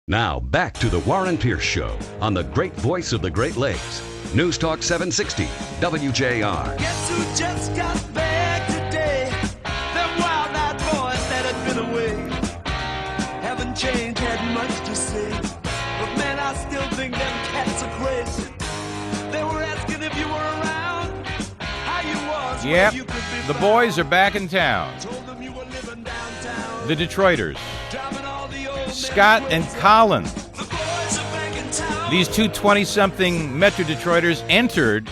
Now, back to the Warren Pierce Show on the great voice of the Great Lakes. News Talk 760, WJR. Guess who just got back today? Them wild-eyed boys that had been away haven't changed, had much to say. But man, I still think them cats are crazy. They were asking if you were around, how you was. Yep, you could be the found. boys are back in town. Told them you were living downtown. The Detroiters, Driving all the old men Scott and crazy. Colin. The boys are back in town. These two 20-something Metro Detroiters entered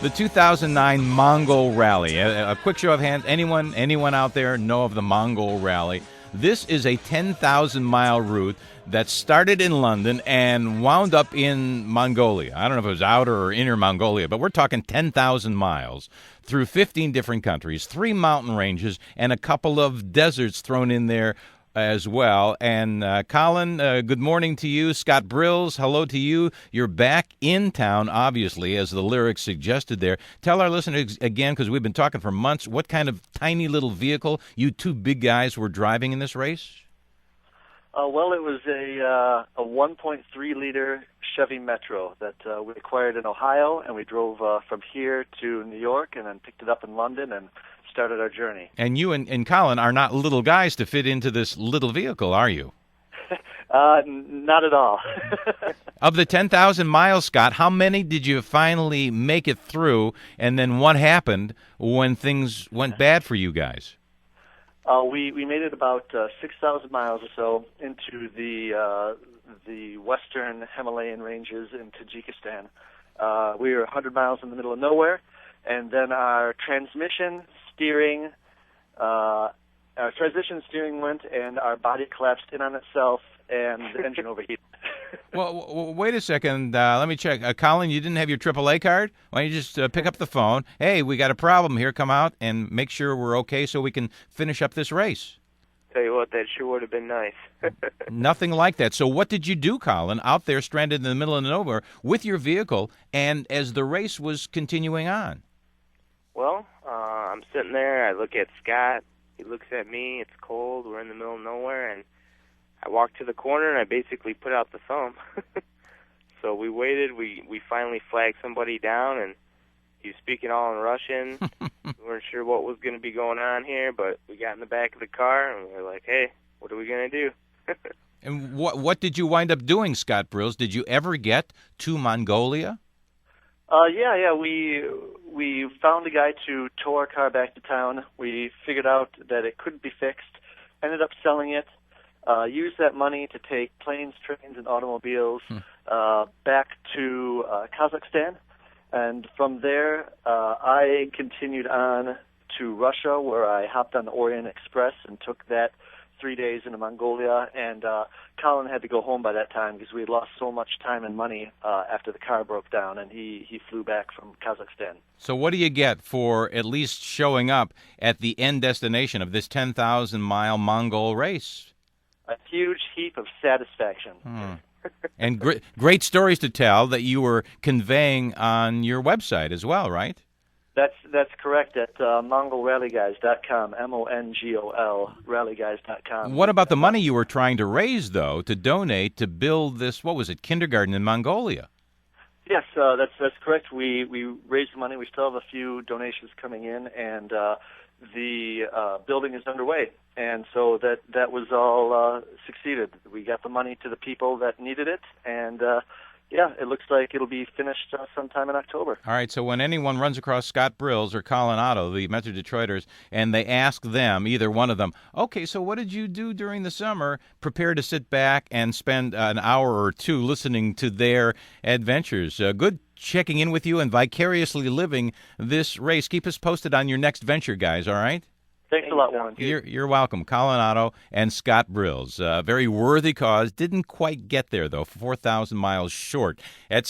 the 2009 Mongol Rally. A quick show of hands. Anyone out there know of the Mongol Rally? This is a 10,000-mile route that started in London and wound up in Mongolia. I don't know if it was outer or inner Mongolia, but we're talking 10,000 miles through 15 different countries, 3 mountain ranges, and a couple of deserts thrown in there as well. And Colin, good morning to you. Scott Brills, hello to you. You're back in town, obviously, as the lyrics suggested there. Tell our listeners again, because we've been talking for months, what kind of tiny little vehicle you two big guys were driving in this race? Well, it was a 1.3-liter Chevy Metro that we acquired in Ohio, and we drove from here to New York and then picked it up in London and started our journey. And you and Colin are not little guys to fit into this little vehicle, are you? Not at all. Of the 10,000 miles, Scott, how many did you finally make it through, and then what happened when things went bad for you guys? We made it about 6,000 miles or so into the western Himalayan ranges in Tajikistan. We were 100 miles in the middle of nowhere, and then our transition steering went, and our body collapsed in on itself, and the engine overheated. Well, wait a second. Let me check. Colin, you didn't have your AAA card? Why don't you just pick up the phone? Hey, we got a problem here. Come out and make sure we're okay so we can finish up this race. Tell you what, that sure would have been nice. Nothing like that. So what did you do, Colin, out there stranded in the middle of nowhere with your vehicle and as the race was continuing on? Well, I'm sitting there. I look at Scott. He looks at me. It's cold. We're in the middle of nowhere, and I walked to the corner, and I basically put out the thumb. So we waited. We finally flagged somebody down, and he was speaking all in Russian. We weren't sure what was going to be going on here, but we got in the back of the car, and we were like, hey, what are we going to do? And what did you wind up doing, Scott Brills? Did you ever get to Mongolia? Yeah. We found a guy to tow our car back to town. We figured out that it couldn't be fixed, ended up selling it, used that money to take planes, trains, and automobiles back to Kazakhstan. And from there, I continued on to Russia, where I hopped on the Orient Express and took that 3 days into Mongolia. And Colin had to go home by that time because we had lost so much time and money after the car broke down, and he flew back from Kazakhstan. So what do you get for at least showing up at the end destination of this 10,000-mile Mongol race? A huge heap of satisfaction. And great stories to tell that you were conveying on your website as well, right? That's correct, at mongolrallyguys.com, MONGOL, rallyguys.com. What about the money you were trying to raise, though, to donate to build this, what was it, kindergarten in Mongolia? Yes, that's correct. We raised the money. We still have a few donations coming in, and the building is underway. And so that was all succeeded. We got the money to the people that needed it, and it looks like it'll be finished sometime in October. All right, so when anyone runs across Scott Brills or Colin Otto, the Metro Detroiters, and they ask them, either one of them, okay, so what did you do during the summer? Prepare to sit back and spend an hour or two listening to their adventures. Good checking in with you and vicariously living this race. Keep us posted on your next venture, guys, all right? Thanks a lot, Warren. You're welcome. Colin Otto and Scott Brills. Very worthy cause. Didn't quite get there, though. 4,000 miles short. At